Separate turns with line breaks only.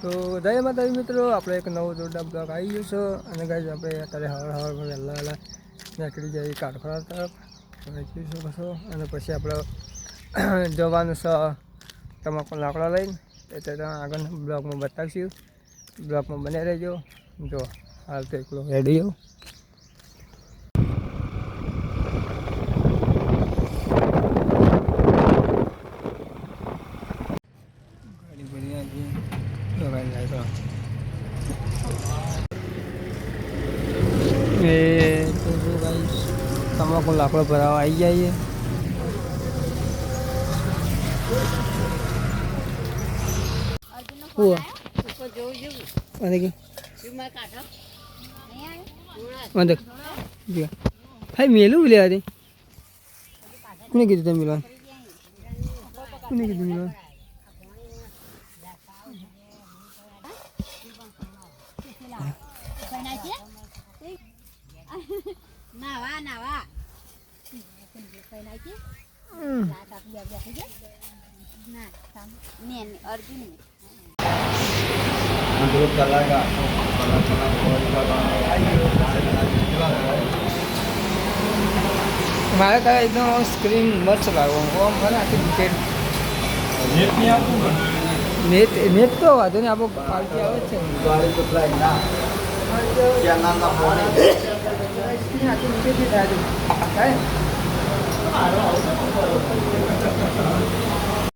તો જય માતાજી મિત્રો, આપણે એક નવો જોરદાર બ્લોગ આવી ગયો છે. અને ગાઈઝ આપણે અત્યારે હવારમાં વહેલા નીકળી જઈએ કાઠોડા તરફ તમે જોઈ શકો છો. અને પછી આપણે જવાનું છે તમાકુ લાકડા લઈને, એટલે તમે આગળના બ્લોગમાં બતાવશું. બ્લોગમાં બને રહેજો. જો હાલ તો એકલો રેડી એ તો જો ગાઈસ તમાકુ લાકડો ભરાવા આવી જઈએ. ભાઈ મેલું લે આજે કોને કીધું તમે મિલવાનું? કોને કીધું મિલવાનું?
નાવા નાવા અર્જુન
મારે તો એકદમ સ્ક્રીન મસ્ત લાગો મને આખી ડિટેલ નેટ તો વાંધો નહીં, આપણો પાર્ટી આવે છે